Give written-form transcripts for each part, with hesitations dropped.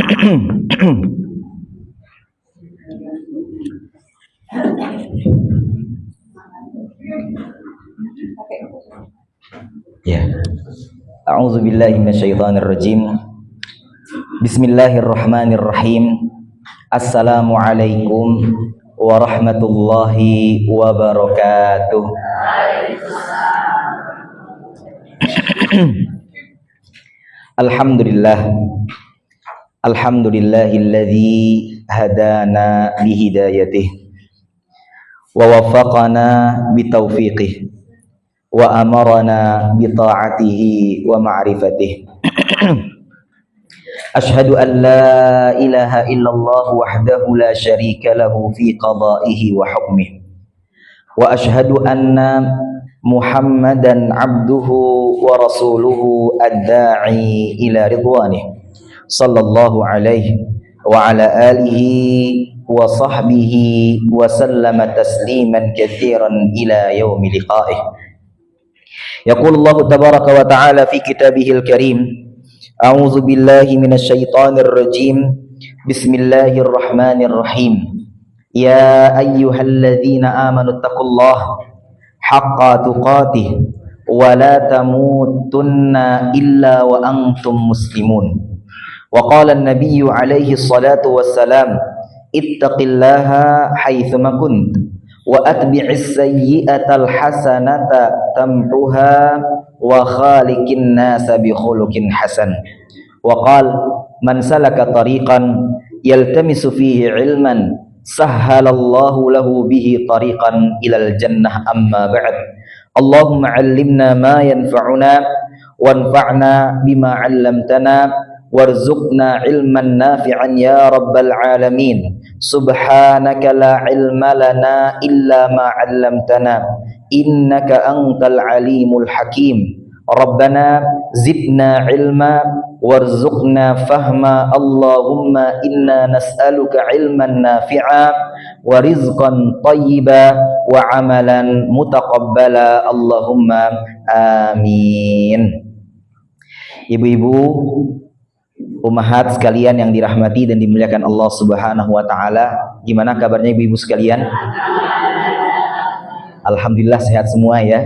Ya. A'udzubillahi minasyaitonirrajim. Bismillahirrahmanirrahim. Assalamualaikum warahmatullahi wabarakatuh. Alhamdulillah. Alhamdulillahilladzi hadana bihidayatihi wa waffaqana bitaufiqihi wa amarana bita'atihi wa ma'rifatihi. Ashhadu an la ilaha illallah wahdahu la syarika lahu fi qada'ihi wa hukmihi. Wa ashhadu anna Muhammadan abduhu wa rasuluhu ad-da'i ila ridwanih. Sallallahu alaihi wa ala alihi wa sahbihi wa sallama tasliman katsiran ila yaumi liqa'ih. Yaqulullahu tabaraka wa ta'ala fi kitabihil karim. A'udzu billahi minasyaitonir rajim. Bismillahirrahmanirrahim. Ya ayyuhalladzina amanu taqullaha haqqa tuqatih wa la tamutunna illa wa antum muslimun. Wa qala an-nabiyyu alaihi salatu wassalam, ittaqillaha haitsuma kunt wa atbi'is sayyi'atal hasanata tamhuha wa khaliqin nasa bi khuluqin hasan. Wa qala man salaka tariqan yaltamisu fihi ilman sahhalallahu lahu bihi tariqan ilal jannah. Amma ba'd. Allahumma 'allimna ma yanfa'una wanfa'na bima 'allamtana warzuqna ilman nafi'an ya rabbal alamin. Subhanaka la ilma lana illa ma 'allamtana innaka antal alimul hakim. Rabbana zidna ilma warzuqna fahma. Allahumma inna nas'aluka ilman nafi'a wa rizqan thayyiba wa amalan mutaqabbala. Allahumma amin. Ibu-ibu, ummahat sekalian yang dirahmati dan dimuliakan Allah Subhanahu wa taala, gimana kabarnya ibu-ibu sekalian? Alhamdulillah sehat semua ya.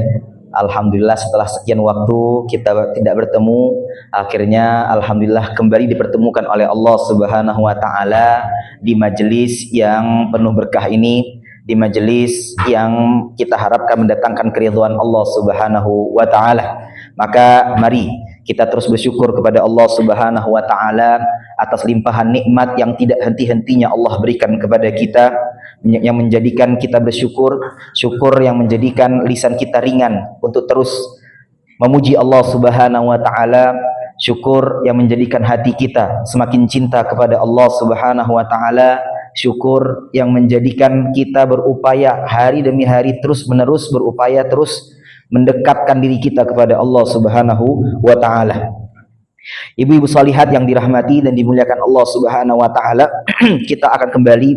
Alhamdulillah setelah sekian waktu kita tidak bertemu, akhirnya alhamdulillah kembali dipertemukan oleh Allah Subhanahu wa taala di majelis yang penuh berkah ini, di majelis yang kita harapkan mendatangkan keridhaan Allah Subhanahu wa taala. Maka mari kita terus bersyukur kepada Allah Subhanahu wa taala atas limpahan nikmat yang tidak henti-hentinya Allah berikan kepada kita, yang menjadikan kita bersyukur, syukur yang menjadikan lisan kita ringan untuk terus memuji Allah Subhanahu wa taala, syukur yang menjadikan hati kita semakin cinta kepada Allah Subhanahu wa taala, syukur yang menjadikan kita berupaya hari demi hari terus-menerus berupaya terus mendekatkan diri kita kepada Allah Subhanahu wa taala. Ibu-ibu salihat yang dirahmati dan dimuliakan Allah Subhanahu wa taala, kita akan kembali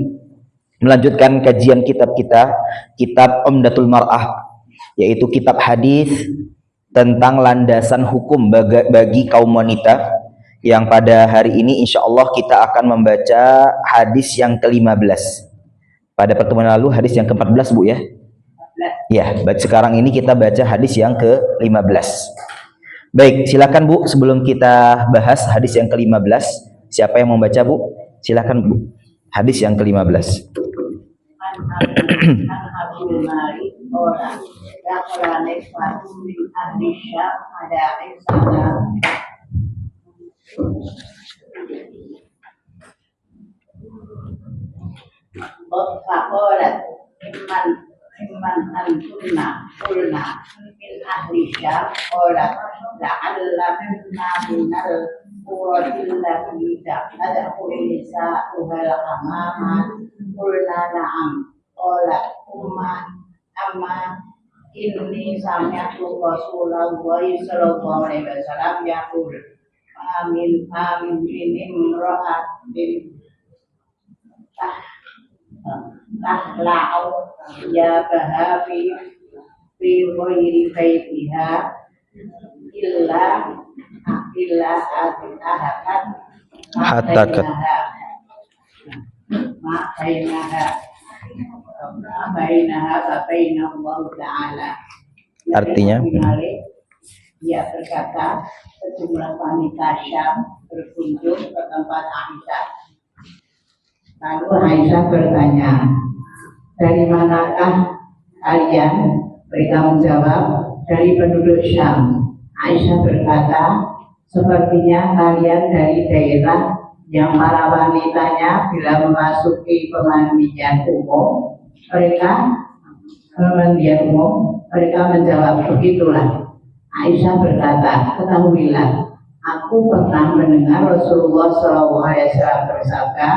melanjutkan kajian kitab kita, kitab Umdatul Mar'ah, yaitu kitab hadis tentang landasan hukum bagi kaum wanita, yang pada hari ini insya Allah kita akan membaca hadis yang ke-15. Pada pertemuan lalu hadis yang ke-14 Bu ya. Ya, sekarang ini kita baca hadis yang ke-15. Baik, silakan Bu, sebelum kita bahas hadis yang ke-15, siapa yang mau baca Bu? Silakan Bu. Hadis yang ke-15. Mimman antunna qulna min ahli syam qala la'alla minal quratil lati ta'adhu nisa'uhal amaman qulna na'am qala amma inni sami'tu Rasulullah sallallahu alaihi wasallam yaqul amin imra'atin tahla'u ya bahafi fi ghairi baitiha illa ahadan Hatta kat. Artinya dia berkata sejumlah wanita Syam berkunjung ke tempat Aisyah. Lalu Aisyah bertanya, dari manakah kalian? Mereka menjawab, dari penduduk Syam. Aisyah berkata, sepertinya kalian dari daerah yang para wanitanya bila memasuki pemandian umum, mereka menjawab, begitulah. Aisyah berkata, ketahuilah, aku pernah mendengar Rasulullah SAW bersabda,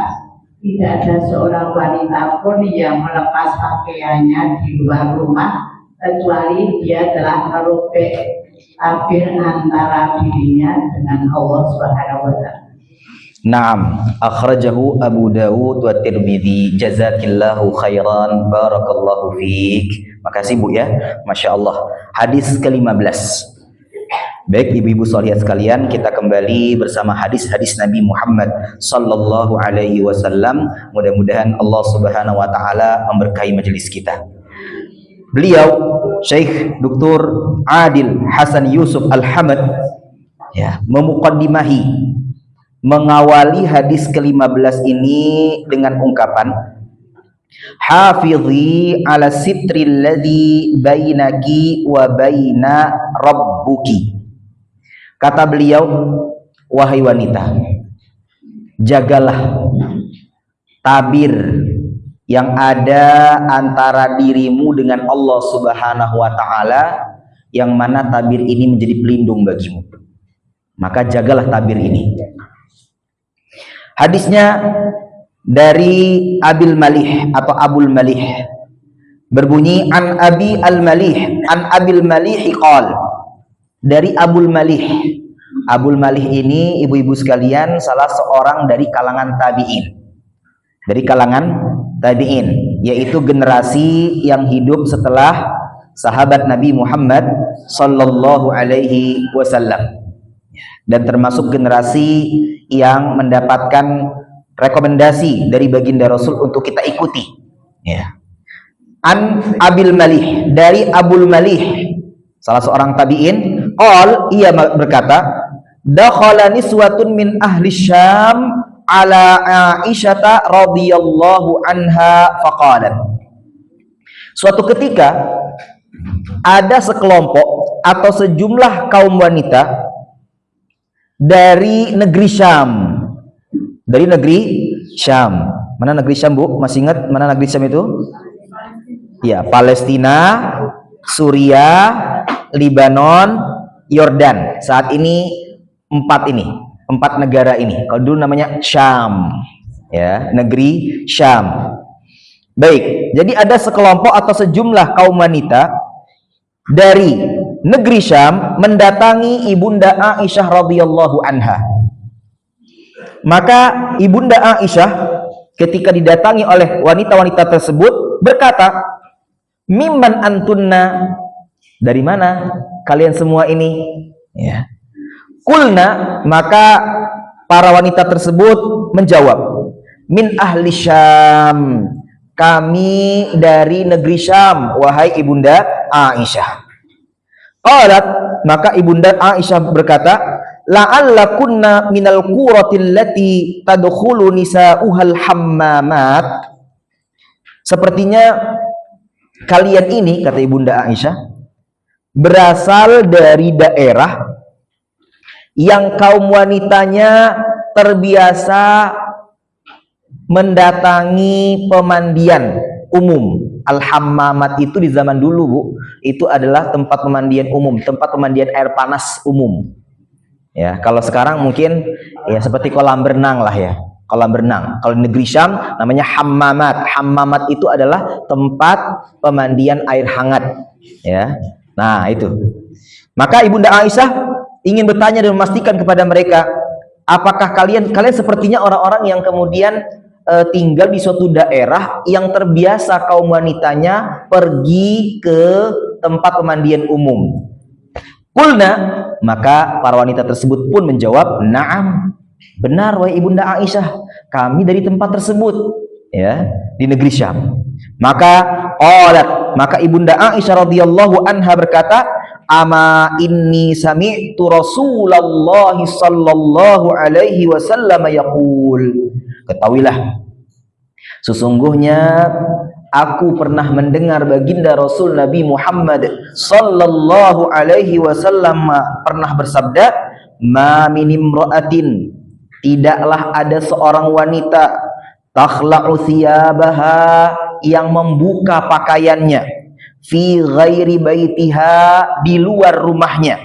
tidak ada seorang wanita pun yang melepas pakaiannya di luar rumah kecuali dia telah merobek tabir antara dirinya dengan Allah Subhanahu wa taala. Naam, akhrajahu Abu Dawud wa Tirmidzi. Jazakillahu khairan, barakallahu fiik. Makasih Bu ya, Masya Allah. Hadis ke-15. Baik ibu-ibu sholihat sekalian, kita kembali bersama hadis-hadis Nabi Muhammad sallallahu alaihi wasallam. Mudah-mudahan Allah Subhanahu wa taala memberkahi majelis kita. Beliau Syekh Dr. Adil Hasan Yusuf Al-Hamad ya, memuqaddimahi, mengawali hadis ke-15 ini dengan ungkapan Hafidhi ala sitril ladzi bainaki wa baina rabbuki. Kata beliau, wahai wanita, jagalah tabir yang ada antara dirimu dengan Allah Subhanahu wa taala, yang mana tabir ini menjadi pelindung bagimu. Maka jagalah tabir ini. Hadisnya dari Abil Malih atau Abul Malih, berbunyi an Abi Al-Malih an Abil Malih qol, dari Abul Malih. Abul Malih ini ibu-ibu sekalian salah seorang dari kalangan tabi'in. Dari kalangan tabi'in, yaitu generasi yang hidup setelah sahabat Nabi Muhammad sallallahu alaihi wasallam. Dan termasuk generasi yang mendapatkan rekomendasi dari baginda Rasul untuk kita ikuti. Ya. An Abil Malih, dari Abul Malih, salah seorang tabi'in, qol, ia berkata, dakhala niswatun min ahli Syam ala Aisyata radhiyallahu anha faqalat. Suatu ketika ada sekelompok atau sejumlah kaum wanita dari negeri Syam. Dari negeri Syam. Mana negeri Syam, Bu? Masih ingat mana negeri Syam itu? Ya, Palestina, Suriah, Libanon, Yordan. Saat ini empat negara ini. Kalau dulu namanya Syam, ya, negeri Syam. Baik, jadi ada sekelompok atau sejumlah kaum wanita dari negeri Syam mendatangi ibunda Aisyah radhiyallahu anha. Maka ibunda Aisyah ketika didatangi oleh wanita-wanita tersebut berkata, mimman antunna, dari mana kalian semua ini? Ya. Kulna, maka para wanita tersebut menjawab, min ahli Syam, kami dari negeri Syam, wahai ibunda Aisyah. Qalat, maka ibunda Aisyah berkata, la'alla kunna minal quratil lati tadkhulu nisa'uhal hammamat. Sepertinya kalian ini, kata ibunda Aisyah, berasal dari daerah yang kaum wanitanya terbiasa mendatangi pemandian umum. Al-hammamat itu di zaman dulu, Bu, itu adalah tempat pemandian umum, tempat pemandian air panas umum. Ya, kalau sekarang mungkin ya seperti kolam berenang lah ya, kolam berenang. Kalau di negeri Syam namanya hammamat. Hammamat itu adalah tempat pemandian air hangat. Ya, nah itu. Maka ibunda Aisyah ingin bertanya dan memastikan kepada mereka, apakah kalian sepertinya orang-orang yang kemudian tinggal di suatu daerah yang terbiasa kaum wanitanya pergi ke tempat pemandian umum. Qulna, maka para wanita tersebut pun menjawab, na'am, Benar wahai Ibunda Aisyah, kami dari tempat tersebut, ya, di negeri Syam. Maka Ibunda Aisyah radhiyallahu anha berkata, ama inni sami'tu Rasulullah sallallahu alaihi wasallam yaqul. Ketahuilah, sesungguhnya aku pernah mendengar baginda Rasul Nabi Muhammad sallallahu alaihi wasallam pernah bersabda, ma min imra'atin, tidaklah ada seorang wanita, takhla'u thiyabaha, yang membuka pakaiannya, fi ghairi baitiha, di luar rumahnya,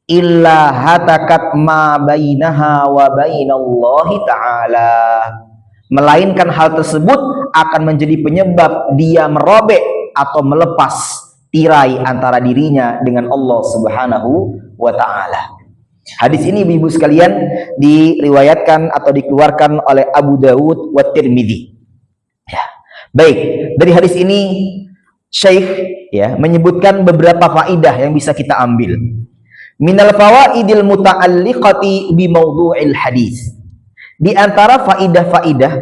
illa hatakat ma bainaha wa bainallahi ta'ala, melainkan hal tersebut akan menjadi penyebab dia merobek atau melepas tirai antara dirinya dengan Allah Subhanahu wa ta'ala. Hadis ini ibu-ibu sekalian diriwayatkan atau dikeluarkan oleh Abu Dawud wa Tirmidzi. Ya. Baik, dari hadis ini Syekh ya menyebutkan beberapa faidah yang bisa kita ambil. Minal fawaidil muta'alliqati bi maudhu'il hadis. Di antara faidah-faidah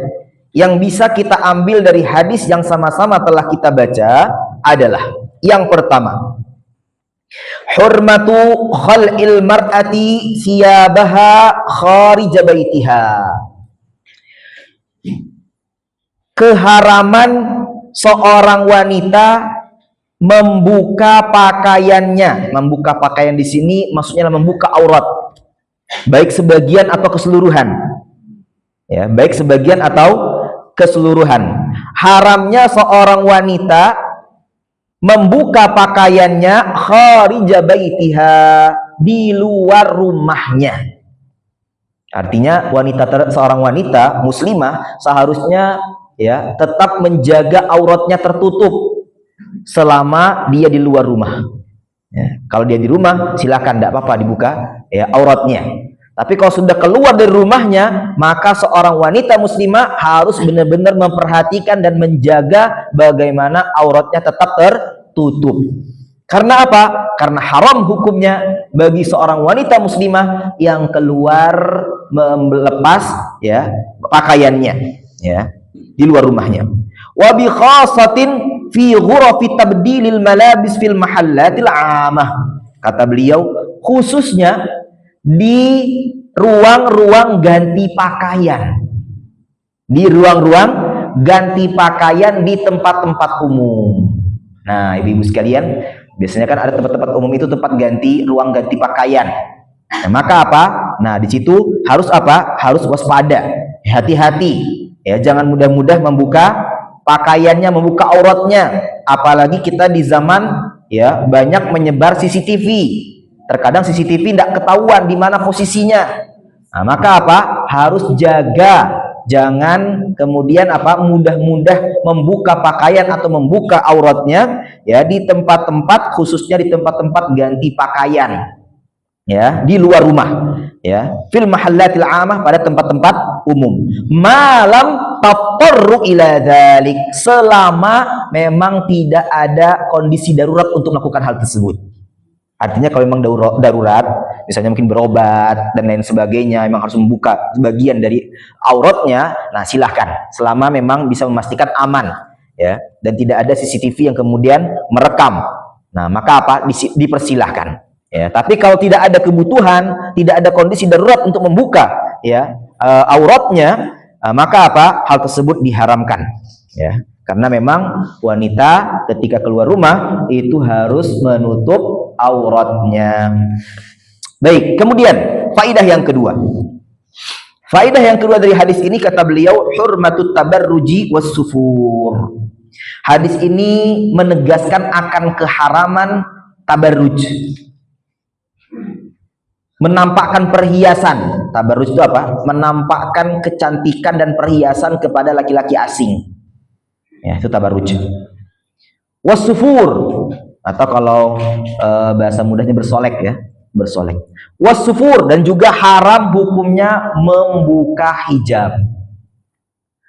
yang bisa kita ambil dari hadis yang sama-sama telah kita baca adalah yang pertama, hurmatu khal'il mar'ati siyabaha kharija baitiha. Keharaman seorang wanita membuka pakaiannya. Membuka pakaian di sini maksudnya membuka aurat, baik sebagian atau keseluruhan. Ya, baik sebagian atau keseluruhan. Haramnya seorang wanita membuka pakaiannya kharija baitiha, di luar rumahnya. Artinya seorang wanita muslimah seharusnya ya tetap menjaga auratnya tertutup selama dia di luar rumah. Ya, kalau dia di rumah silakan, tidak apa-apa dibuka ya auratnya. Tapi kalau sudah keluar dari rumahnya, maka seorang wanita muslimah harus benar-benar memperhatikan dan menjaga bagaimana auratnya tetap tertutup. Karena apa? Karena haram hukumnya bagi seorang wanita muslimah yang keluar melepas ya pakaiannya ya di luar rumahnya. Wa bi khasatin fi ghurafi tabdilil malabis fil mahallatil 'amah. Kata beliau, khususnya di ruang-ruang ganti pakaian. Di ruang-ruang ganti pakaian di tempat-tempat umum. Nah, ibu-ibu sekalian, biasanya kan ada tempat-tempat umum itu tempat ruang ganti pakaian. Nah, maka apa? Nah, di situ harus apa? Harus waspada, hati-hati. Ya, jangan mudah-mudah membuka pakaiannya, membuka auratnya. Apalagi kita di zaman ya banyak menyebar CCTV. Terkadang CCTV tidak ketahuan di mana posisinya. Nah, maka apa? Harus jaga. Jangan kemudian apa? Mudah-mudah membuka pakaian atau membuka auratnya ya di tempat-tempat, khususnya di tempat-tempat ganti pakaian. Ya, di luar rumah. Ya, fil mahallatil 'amah, pada tempat-tempat umum. Malam tatarru ila dzalik, selama memang tidak ada kondisi darurat untuk melakukan hal tersebut. Artinya kalau memang darurat, misalnya mungkin berobat dan lain sebagainya, memang harus membuka sebagian dari auratnya, nah silahkan, selama memang bisa memastikan aman, ya, dan tidak ada CCTV yang kemudian merekam. Nah, maka apa? Dipersilahkan. Ya, tapi kalau tidak ada kebutuhan, tidak ada kondisi darurat untuk membuka, ya, auratnya, maka apa? Hal tersebut diharamkan. Ya, karena memang wanita ketika keluar rumah itu harus menutup auratnya. Baik, kemudian faidah yang kedua. Faidah yang kedua dari hadis ini, kata beliau, hurmatut tabarruji wassufur. Hadis ini menegaskan akan keharaman tabarruj. Menampakkan perhiasan. Tabarruj itu apa? Menampakkan kecantikan dan perhiasan kepada laki-laki asing. Ya, itu tabarruj. Wassufur, atau kalau bahasa mudahnya bersolek ya, bersolek. Wassufur, dan juga haram hukumnya membuka hijab.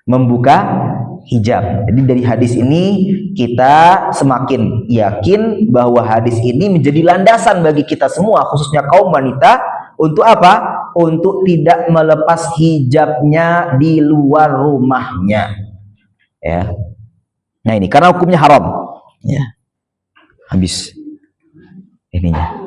Membuka hijab. Jadi dari hadis ini kita semakin yakin bahwa hadis ini menjadi landasan bagi kita semua, khususnya kaum wanita, untuk apa? untuk tidak melepas hijabnya di luar rumahnya. Ya. Nah ini karena hukumnya haram. Ya. Habis ininya.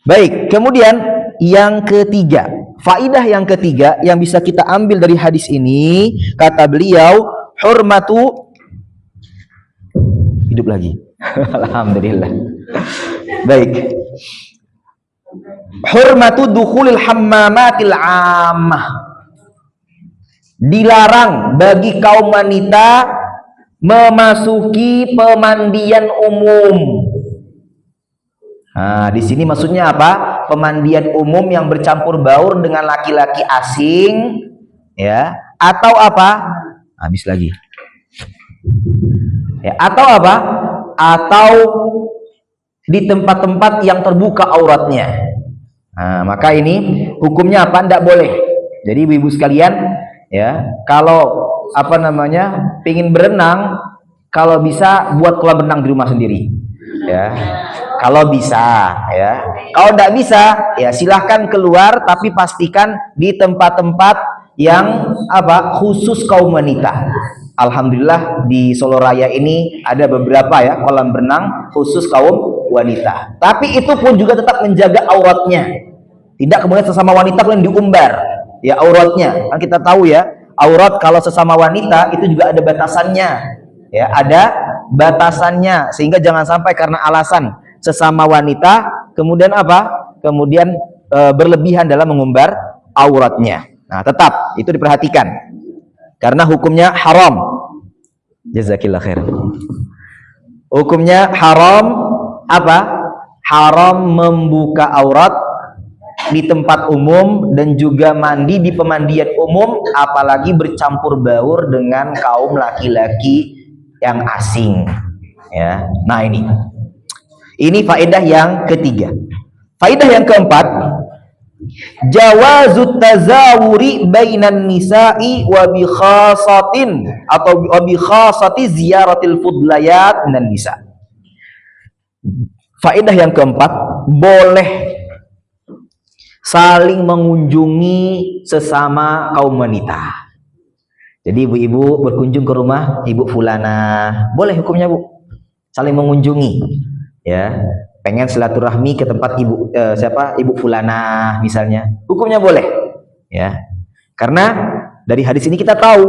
Baik, kemudian yang ketiga, faidah yang ketiga yang bisa kita ambil dari hadis ini, kata beliau, hurmatu, hidup lagi. Alhamdulillah. Baik. Hurmatu dukhulil hammamatil ammah. Dilarang bagi kaum wanita memasuki pemandian umum. Nah, di sini maksudnya apa? Pemandian umum yang bercampur baur dengan laki-laki asing, ya, atau apa? Habis lagi. Ya, atau apa? Atau di tempat-tempat yang terbuka auratnya. Nah, maka ini hukumnya apa? Tidak boleh. Jadi ibu-ibu sekalian, ya, kalau apa namanya, pingin berenang, kalau bisa buat kolam renang di rumah sendiri, ya. Kalau bisa, ya. Kalau tidak bisa, ya silahkan keluar, tapi pastikan di tempat-tempat yang apa, khusus kaum wanita. Alhamdulillah di Solo Raya ini ada beberapa ya kolam renang khusus kaum wanita. Tapi itu pun juga tetap menjaga auratnya. Tidak kemudian sesama wanita kemudian diumbar ya auratnya. Kan kita tahu ya, aurat kalau sesama wanita itu juga ada batasannya. Ya, ada batasannya, sehingga jangan sampai karena alasan sesama wanita kemudian apa? Kemudian berlebihan dalam mengumbar auratnya. Nah, tetap itu diperhatikan. Karena hukumnya haram. Jazakillah khair. Hukumnya haram apa? Haram membuka aurat di tempat umum dan juga mandi di pemandian umum, apalagi bercampur baur dengan kaum laki-laki yang asing. Ya. Nah, ini faedah yang ketiga. Faedah yang keempat, jawazut tazawuri bainan nisa'i wa bi khasatin atau wa bi khasati ziyaratil fudlayat minan nisa. Faedah yang keempat, boleh saling mengunjungi sesama kaum wanita. Jadi ibu-ibu berkunjung ke rumah ibu fulana, boleh hukumnya bu, saling mengunjungi, ya. Pengen silaturahmi ke tempat ibu ibu fulana misalnya, hukumnya boleh, ya. Karena dari hadis ini kita tahu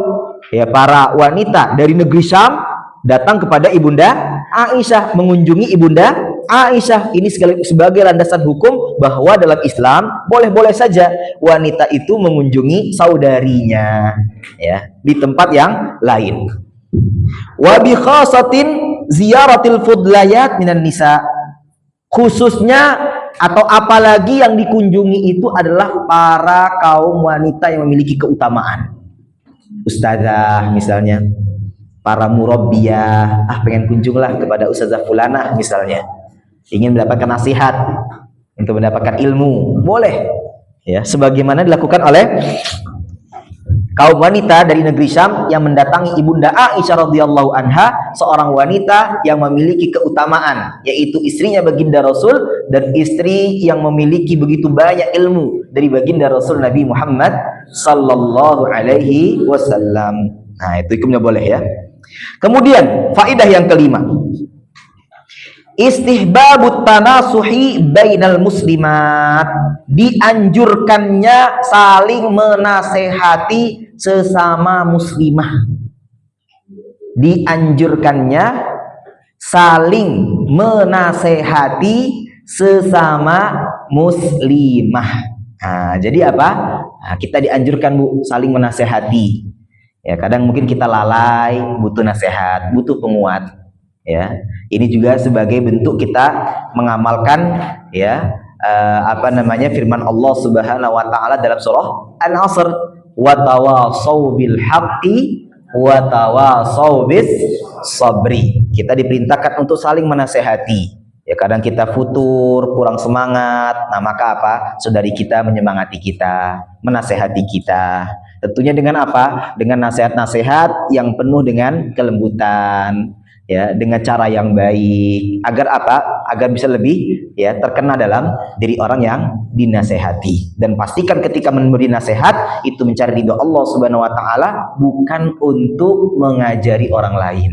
ya, para wanita dari negeri Syam datang kepada ibunda Aisyah, mengunjungi ibunda Aisyah. Ini sebagai landasan hukum bahwa dalam Islam boleh-boleh saja wanita itu mengunjungi saudarinya, ya, di tempat yang lain. Wa bi khasatin ziyaratil fudlayat minan nisa. Khususnya atau apalagi yang dikunjungi itu adalah para kaum wanita yang memiliki keutamaan. Ustazah misalnya, para murabbiyah, pengen kunjunglah kepada ustazah fulanah misalnya, ingin mendapatkan nasihat untuk mendapatkan ilmu, boleh ya, sebagaimana dilakukan oleh kaum wanita dari negeri Syam yang mendatangi ibunda Aisyah radhiyallahu anha, seorang wanita yang memiliki keutamaan, yaitu istrinya baginda Rasul dan istri yang memiliki begitu banyak ilmu dari baginda Rasul Nabi Muhammad sallallahu alaihi wasallam. Nah, itu hukumnya boleh ya. Kemudian faedah yang kelima, istihbabut tanasuhi bainal muslimat, dianjurkannya saling menasehati sesama muslimah. Dianjurkannya saling menasehati sesama muslimah. Nah, jadi apa? Nah, kita dianjurkan bu saling menasehati. Ya, kadang mungkin kita lalai, butuh nasihat, butuh penguat. Ya, ini juga sebagai bentuk kita mengamalkan ya firman Allah Subhanahu wa taala dalam surah An-Nasr, wa tawasau bil haqqi wa tawasau bis sabri. Kita diperintahkan untuk saling menasehati. Ya, kadang kita futur, kurang semangat. Nah, maka apa? Saudari kita menyemangati kita, menasehati kita. Tentunya dengan apa? Dengan nasihat-nasihat yang penuh dengan kelembutan, ya dengan cara yang baik agar apa? Agar bisa lebih ya terkena dalam diri orang yang dinasehati. Dan pastikan ketika memberi nasihat itu mencari ridho Allah Subhanahu wa taala, bukan untuk mengajari orang lain.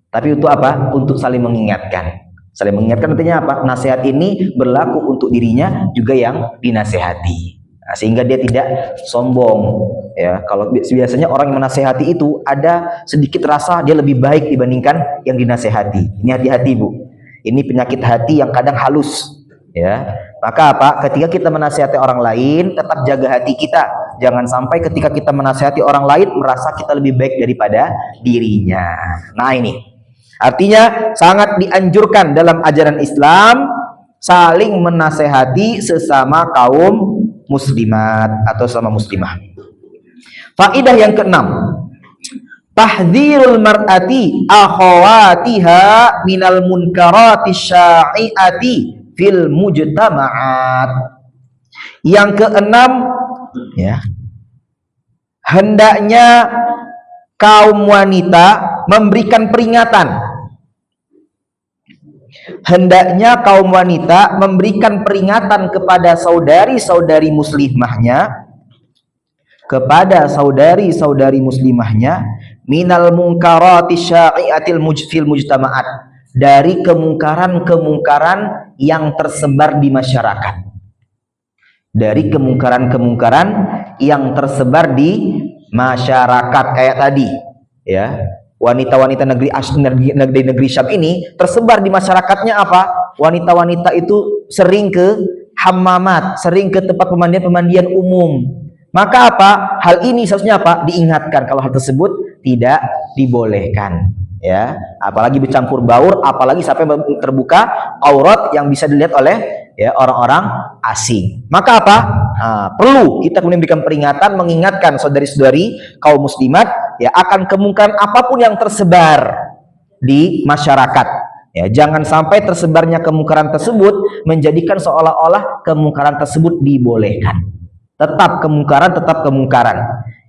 Tapi untuk apa? Untuk saling mengingatkan. Saling mengingatkan artinya apa? Nasihat ini berlaku untuk dirinya juga yang dinasehati. Nah, sehingga dia tidak sombong. Ya, kalau biasanya orang yang menasehati itu ada sedikit rasa dia lebih baik dibandingkan yang dinasehati. Ini hati-hati, Bu. Ini penyakit hati yang kadang halus. Ya, maka apa? Ketika kita menasehati orang lain, tetap jaga hati kita. Jangan sampai ketika kita menasehati orang lain merasa kita lebih baik daripada dirinya. Nah, ini. Artinya sangat dianjurkan dalam ajaran Islam saling menasehati sesama kaum muslimat atau sesama muslimah. Faidah yang keenam, tahdhirul mar'ati akhawatiha minal munkarati syai'ati fil mujtama'at. Yang keenam, ya, hendaknya kaum wanita memberikan peringatan. Hendaknya kaum wanita memberikan peringatan kepada saudari-saudari muslimahnya, minal munkarati syai'atil fil mujtama'at, dari kemungkaran-kemungkaran yang tersebar di masyarakat. Dari kemungkaran-kemungkaran yang tersebar di masyarakat kayak tadi, ya. Wanita-wanita negeri Syam ini tersebar di masyarakatnya apa? Wanita-wanita itu sering ke hammamat, sering ke tempat pemandian umum. Maka apa? Hal ini seharusnya apa? Diingatkan kalau hal tersebut tidak dibolehkan, ya. Apalagi bercampur baur, apalagi sampai terbuka aurat yang bisa dilihat oleh ya orang-orang asing. Maka apa? Perlu kita kemudian memberikan peringatan, mengingatkan saudari-saudari kaum muslimat ya akan kemungkaran apapun yang tersebar di masyarakat. Ya, jangan sampai tersebarnya kemungkaran tersebut menjadikan seolah-olah kemungkaran tersebut dibolehkan. Tetap kemungkaran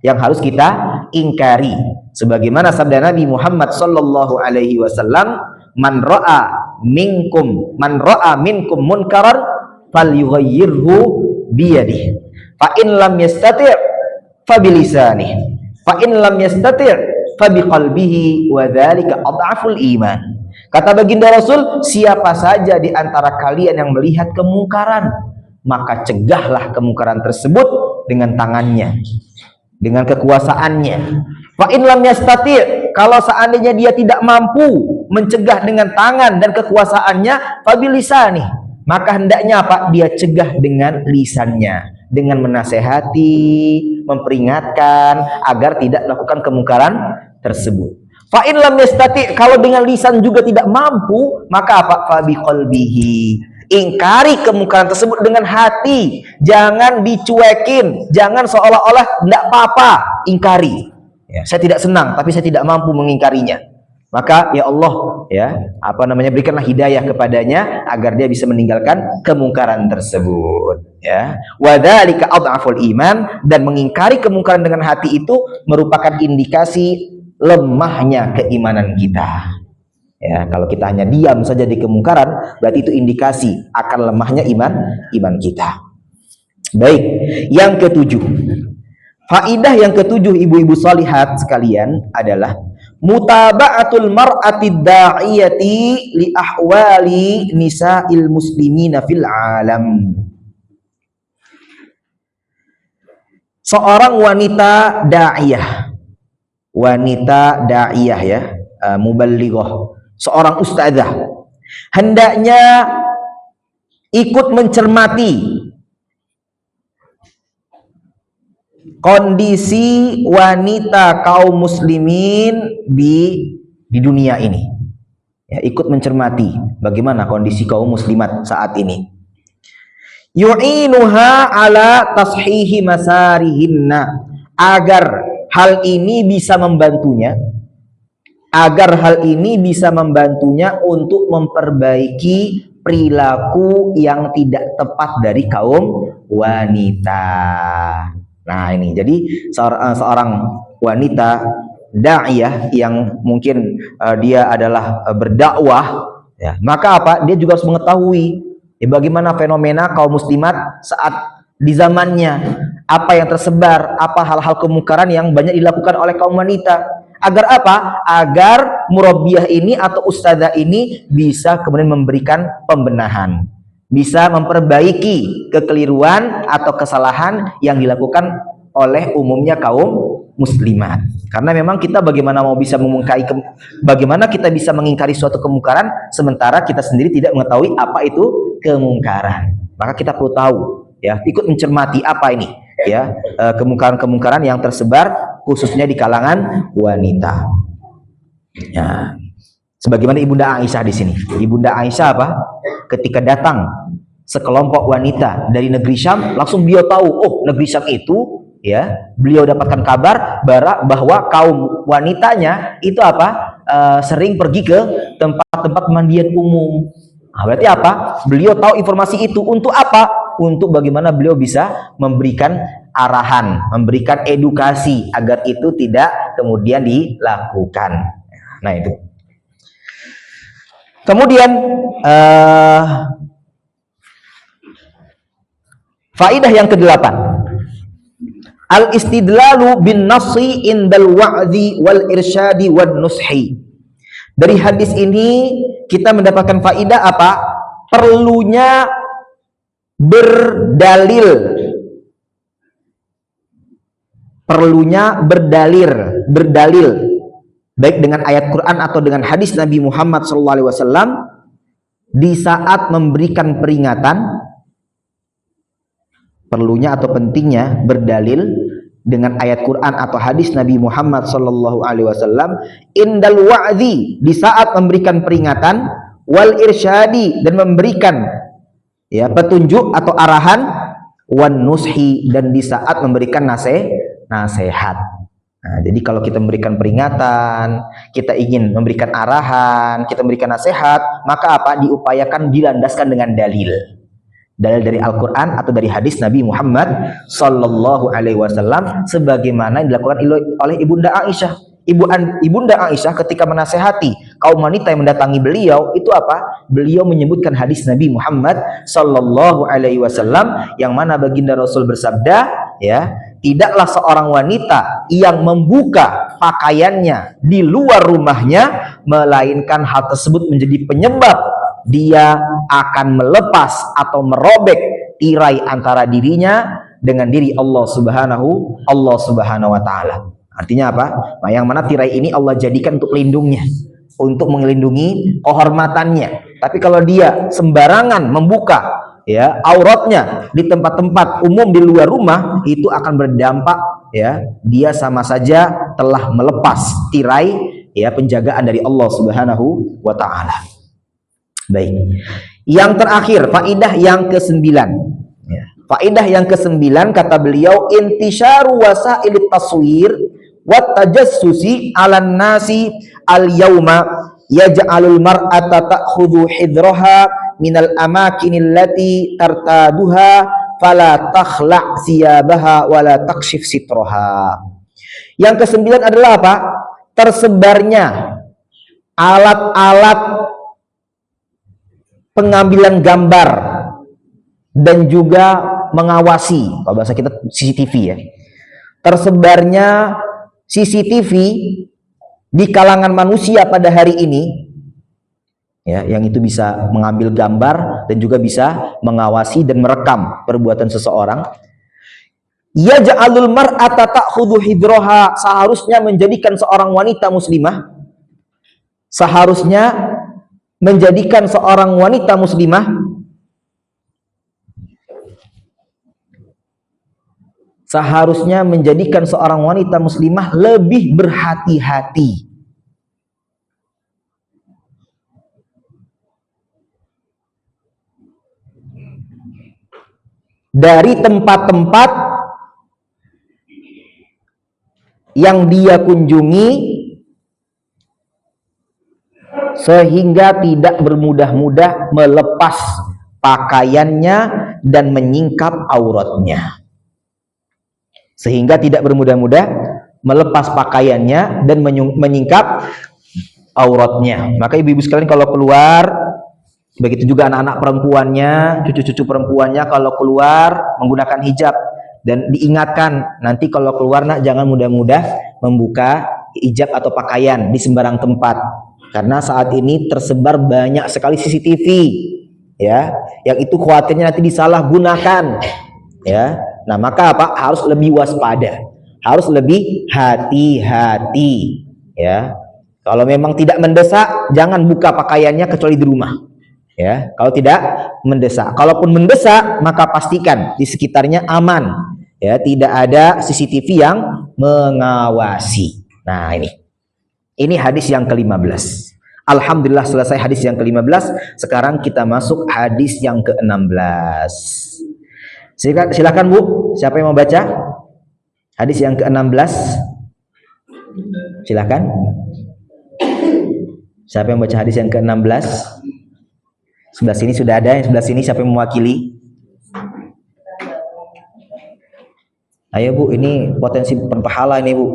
yang harus kita ingkari. Sebagaimana sabda Nabi Muhammad sallallahu alaihi wasallam, man ra'a minkum munkaran falyughayyirhu biyadihi, fa in lam yastati' fa bilisanihi, fa in lam yastati' fa biqalbihi, wa dzalika adhaful iman. Kata baginda Rasul, siapa saja di antara kalian yang melihat kemungkaran, maka cegahlah kemungkaran tersebut dengan tangannya, dengan kekuasaannya. Fa in lam yastati', kalau seandainya dia tidak mampu mencegah dengan tangan dan kekuasaannya, fa bilisani, maka hendaknya apa? Dia cegah dengan lisannya, dengan menasehati, memperingatkan agar tidak melakukan kemungkaran tersebut. Fa in lam yastati', kalau dengan lisan juga tidak mampu, maka apa? Fa biqalbihi, ingkari kemungkaran tersebut dengan hati, jangan dicuekin, jangan seolah-olah tidak apa-apa, ingkari. Ya, saya tidak senang, tapi saya tidak mampu mengingkarinya. Maka ya Allah, ya, berikanlah hidayah kepadanya agar dia bisa meninggalkan kemungkaran tersebut. Ya, wa dzalika adhaful iman, dan mengingkari kemungkaran dengan hati itu merupakan indikasi lemahnya keimanan kita. Ya, kalau kita hanya diam saja di kemungkaran, berarti itu indikasi akan lemahnya iman kita. Baik, yang ketujuh. Faidah yang ketujuh ibu-ibu shalihat sekalian adalah mutaba'atul mar'atid da'iyati li ahwali nisa'il muslimina fil alam. Seorang wanita da'iyah ya, muballighah, seorang ustazah, hendaknya ikut mencermati kondisi wanita kaum muslimin di dunia ini. Ya, ikut mencermati bagaimana kondisi kaum muslimat saat ini. Yu'inuha ala tashihi masarihinna, agar hal ini bisa membantunya untuk memperbaiki perilaku yang tidak tepat dari kaum wanita. Nah ini, jadi seorang wanita da'iyah yang mungkin dia adalah berdakwah, ya, maka apa? Dia juga harus mengetahui bagaimana fenomena kaum muslimat saat di zamannya, apa yang tersebar, apa hal-hal kemungkaran yang banyak dilakukan oleh kaum wanita. Agar apa? Agar murabbiyah ini atau ustadzah ini bisa kemudian memberikan pembenahan, bisa memperbaiki kekeliruan atau kesalahan yang dilakukan oleh umumnya kaum muslimat. Karena memang kita bagaimana mau bisa bagaimana kita bisa mengingkari suatu kemungkaran sementara kita sendiri tidak mengetahui apa itu kemungkaran. Maka kita perlu tahu, ya, ikut mencermati apa ini, ya, kemungkaran-kemungkaran yang tersebar khususnya di kalangan wanita. Ya. Sebagaimana Ibunda Aisyah di sini. Ibunda Aisyah apa? Ketika datang sekelompok wanita dari negeri Syam, langsung beliau tahu, oh, negeri Syam itu, ya, beliau dapatkan kabar bahwa kaum wanitanya itu apa? Sering pergi ke tempat-tempat mandian umum. Nah, berarti apa? Beliau tahu informasi itu untuk apa? Untuk bagaimana beliau bisa memberikan arahan, memberikan edukasi agar itu tidak kemudian dilakukan. Nah, itu. Kemudian faidah yang ke-8. Al-istidlalu bin nasi indal wa'zi wal irsyadi wan nushi. Dari hadis ini kita mendapatkan faidah apa? Perlunya berdalil. Perlunya berdalil baik dengan ayat Quran atau dengan hadis Nabi Muhammad SAW di saat memberikan peringatan. Perlunya atau pentingnya berdalil dengan ayat Quran atau hadis Nabi Muhammad SAW indal wa'zi, di saat memberikan peringatan, wal irsyadi, dan memberikan, ya, petunjuk atau arahan, wan nushi, dan di saat memberikan nasihat. Nah, jadi kalau kita memberikan peringatan, kita ingin memberikan arahan, kita memberikan nasihat, maka apa? Diupayakan dilandaskan dengan dalil. Dalil dari Al-Quran atau dari hadis Nabi Muhammad Sallallahu Alaihi Wasallam, sebagaimana yang dilakukan oleh Ibunda Aisyah. Ibunda Aisyah ketika menasehati kaum wanita yang mendatangi beliau, itu apa? Beliau menyebutkan hadis Nabi Muhammad Sallallahu Alaihi Wasallam yang mana baginda Rasul bersabda, ya, tidaklah seorang wanita yang membuka pakaiannya di luar rumahnya melainkan hal tersebut menjadi penyebab dia akan melepas atau merobek tirai antara dirinya dengan diri Allah Subhanahu wa Ta'ala. Artinya apa? Nah, yang mana tirai ini Allah jadikan untuk pelindungnya, untuk melindungi kehormatannya. Tapi kalau dia sembarangan membuka, ya, auratnya di tempat-tempat umum di luar rumah, itu akan berdampak, ya, dia sama saja telah melepas tirai, ya, penjagaan dari Allah Subhanahu wa Ta'ala. Baik. Yang terakhir, faidah yang ke-9. Ya. Faidah yang ke-9 kata beliau, intisyaru wasailit taswir wa tajassusi 'alan nasi al-yauma yaj'alul mar'ata ta'khudhu hidraha minal amakinil lati tartaduha fala takhla' siyabaha wala takshif sitraha. Yang ke-9 adalah apa? Tersebarnya alat-alat pengambilan gambar dan juga mengawasi, kalau bahasa kita CCTV, ya. Tersebarnya CCTV di kalangan manusia pada hari ini, ya, yang itu bisa mengambil gambar dan juga bisa mengawasi dan merekam perbuatan seseorang. Ya ja'alul mar'ata ta'khudhu hidraha, seharusnya menjadikan seorang wanita muslimah, seharusnya menjadikan seorang wanita muslimah lebih berhati-hati dari tempat-tempat yang dia kunjungi, sehingga tidak bermudah-mudah melepas pakaiannya dan menyingkap auratnya. Sehingga tidak bermudah-mudah melepas pakaiannya dan menyingkap auratnya. Maka ibu-ibu sekalian kalau keluar, begitu juga anak-anak perempuannya, cucu-cucu perempuannya kalau keluar menggunakan hijab, dan diingatkan nanti kalau keluar nak jangan mudah-mudah membuka hijab atau pakaian di sembarang tempat, karena saat ini tersebar banyak sekali CCTV ya, yang itu khawatirnya nanti disalahgunakan ya. Nah, maka apa? Harus lebih waspada, harus lebih hati-hati ya. Kalau memang tidak mendesak, jangan buka pakaiannya kecuali di rumah ya. Kalau tidak mendesak, kalaupun mendesak, maka pastikan di sekitarnya aman ya, tidak ada CCTV yang mengawasi. Nah, ini hadis yang ke-15. Alhamdulillah selesai hadis yang ke-15. Sekarang kita masuk hadis yang ke-16. Silakan Bu, siapa yang mau baca hadis yang ke-16? Silakan. Siapa yang baca hadis yang ke-16? Sebelah sini sudah ada, yang sebelah sini siapa yang mewakili? Ayo Bu, ini potensi berpahala ini Bu.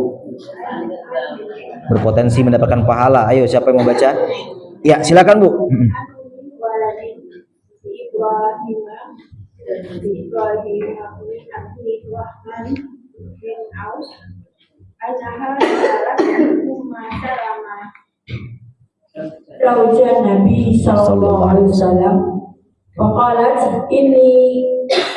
Berpotensi mendapatkan pahala. Ayo, siapa yang mau baca? Ya, silakan Bu. Raujan Nabi sallallahu alaihi wasallam faqalat ini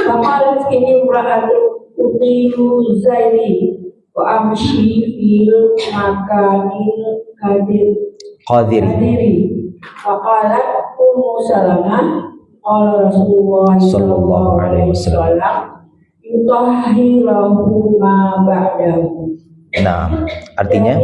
ra'atu utilu zaili wa amshi fil makanil qadiri faqalat Ummu Salamah qala Rasulullah sallallahu alaihi wasallam yutahhiru ma ba'dahu. Nah, artinya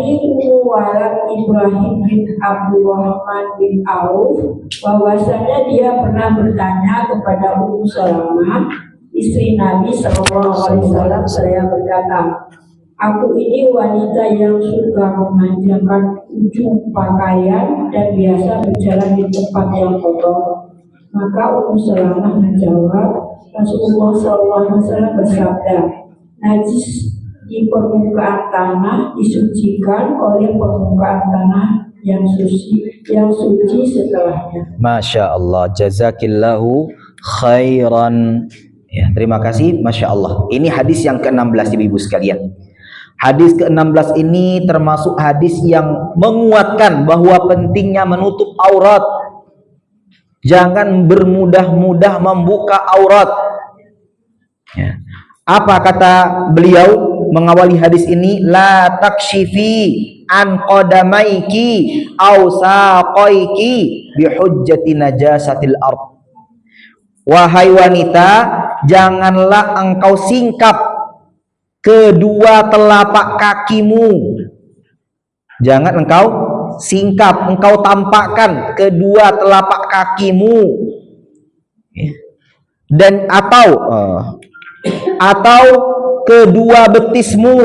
Walad Ibrahim bin Abdurrahman bin Auf, bahwasanya dia pernah bertanya kepada Ummu Salamah, istri Nabi Sallallahu Alaihi Wasallam. Saya berkata, aku ini wanita yang suka memanjangkan ujung pakaian dan biasa berjalan di tempat yang kotor. Maka Ummu Salamah menjawab, Rasulullah Sallallahu Alaihi Wasallam bersabda, najis di permukaan tanah disucikan oleh permukaan tanah yang suci setelahnya. Masya Allah, jazakillahu khairan. Ya, terima kasih, Masya Allah. Ini hadis yang ke-16 ibu-ibu sekalian. Hadis ke-16 ini termasuk hadis yang menguatkan bahwa pentingnya menutup aurat. Jangan bermudah-mudah membuka aurat. Ya. Apa kata beliau mengawali hadis ini? La takshifi an qadamaiki aw saqaiki bihujjati najasatil ard. Wahai wanita, janganlah engkau singkap kedua telapak kakimu. Jangan engkau singkap, engkau tampakkan kedua telapak kakimu. Dan atau kedua betismu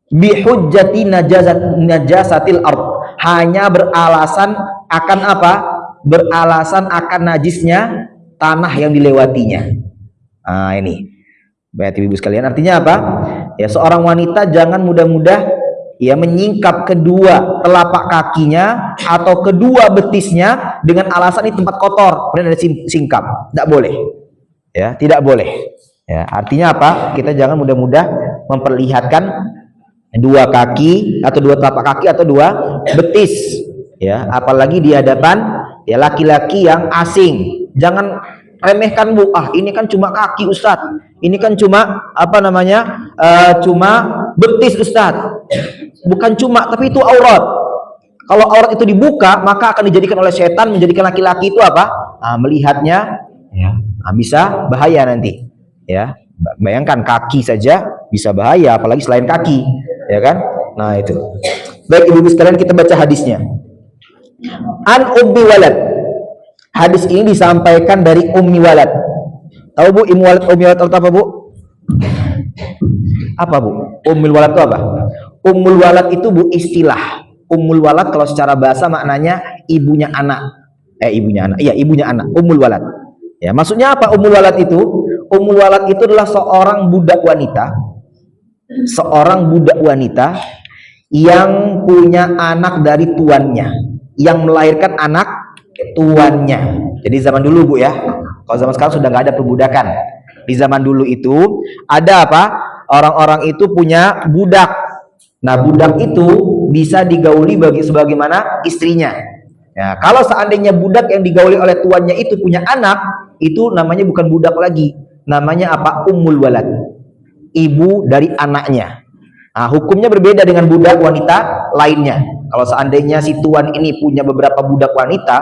bihujjati najasatil ard, hanya beralasan akan apa? Beralasan akan najisnya tanah yang dilewatinya. Nah, ini berarti ibu sekalian, artinya apa? Ya, seorang wanita jangan mudah-mudah ya menyingkap kedua telapak kakinya atau kedua betisnya dengan alasan ini tempat kotor, kemudian ada singkap. Tidak boleh. Ya, tidak boleh. Ya, artinya apa? Kita jangan mudah-mudah memperlihatkan dua kaki atau dua telapak kaki atau dua betis. Ya, apalagi di hadapan ya laki-laki yang asing. Jangan remehkan Bu. Ah, ini kan cuma kaki Ustadz. Ini kan cuma cuma betis Ustadz. Bukan cuma, tapi itu aurat. Kalau aurat itu dibuka, maka akan dijadikan oleh setan menjadikan laki-laki itu apa? Melihatnya ya. Bisa bahaya nanti ya. Bayangkan kaki saja bisa bahaya, apalagi selain kaki ya kan. Nah itu. Baik ibu-ibu sekalian, kita baca hadisnya. An Ummi Walad. Hadis ini disampaikan dari Ummi Walad. Tahu Bu Ummi Walad itu apa Bu? Apa Bu? Ummul Walad itu apa? Ummul Walad itu Bu istilah. Ummul Walad kalau secara bahasa maknanya ibunya anak. Iya, ibunya anak. Ummul Walad. Ya, maksudnya apa Ummul Walad itu? Ummul Walad itu adalah seorang budak wanita seorang budak wanita yang punya anak dari tuannya, yang melahirkan anak tuannya. Jadi zaman dulu Bu ya, kalau zaman sekarang sudah nggak ada perbudakan. Di zaman dulu itu ada apa? Orang-orang itu punya budak. Nah budak itu bisa digauli sebagaimana istrinya. Ya, kalau seandainya budak yang digauli oleh tuannya itu punya anak, itu namanya bukan budak lagi, namanya apa? Ummul walad, ibu dari anaknya. Nah, hukumnya berbeda dengan budak wanita lainnya. Kalau seandainya si tuan ini punya beberapa budak wanita,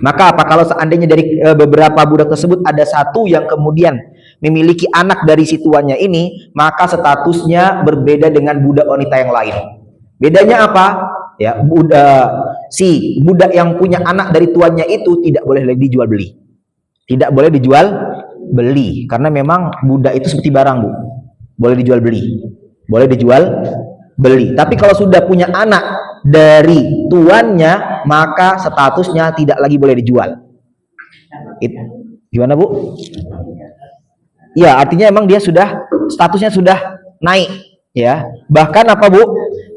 maka apa? Kalau seandainya dari beberapa budak tersebut ada satu yang kemudian memiliki anak dari si tuannya ini, maka statusnya berbeda dengan budak wanita yang lain. Bedanya apa? Ya, si budak yang punya anak dari tuannya itu tidak boleh lagi dijual beli. Tidak boleh dijual beli karena memang budak itu seperti barang, Bu. Boleh dijual beli. Boleh dijual beli. Tapi kalau sudah punya anak dari tuannya, maka statusnya tidak lagi boleh dijual. Gimana, Bu? Ya, artinya emang dia sudah statusnya sudah naik, ya. Bahkan apa, Bu?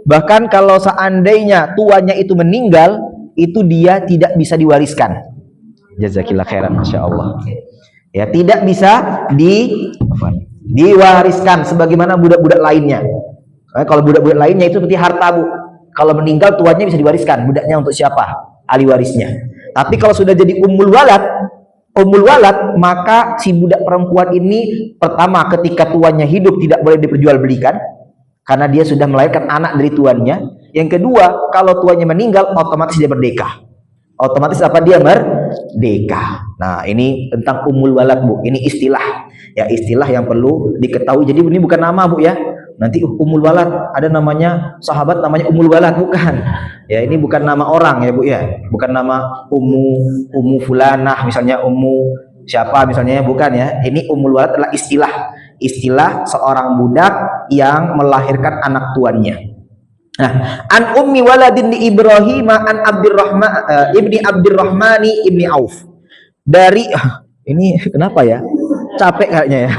Bahkan kalau seandainya tuannya itu meninggal, itu dia tidak bisa diwariskan. Jazakillah khairan, Masya Allah. Ya, tidak bisa diwariskan sebagaimana budak-budak lainnya. Nah, kalau budak-budak lainnya itu seperti harta, Bu. Kalau meninggal tuannya bisa diwariskan, budaknya untuk siapa? Ahli warisnya. Tapi kalau sudah jadi ummul walad, maka si budak perempuan ini pertama ketika tuannya hidup tidak boleh diperjualbelikan karena dia sudah melahirkan anak dari tuannya. Yang kedua, kalau tuannya meninggal otomatis dia merdeka. Otomatis apa? Dia merdeka. Nah, ini tentang ummul walad, Bu. Ini istilah. Ya, istilah yang perlu diketahui. Jadi ini bukan nama, Bu ya. Nanti ummul walad ada namanya sahabat namanya ummul walad, bukan. Ya, ini bukan nama orang ya, Bu ya. Bukan nama ummu fulanah misalnya, ummu siapa misalnya, bukan ya. Ini ummul walad adalah istilah seorang budak yang melahirkan anak tuannya. Nah, an ummi waladin li Ibrahim an Abdurrahman ibni Abdurrahmani ibni Auf. Dari ini kenapa ya? Capek kayaknya ya.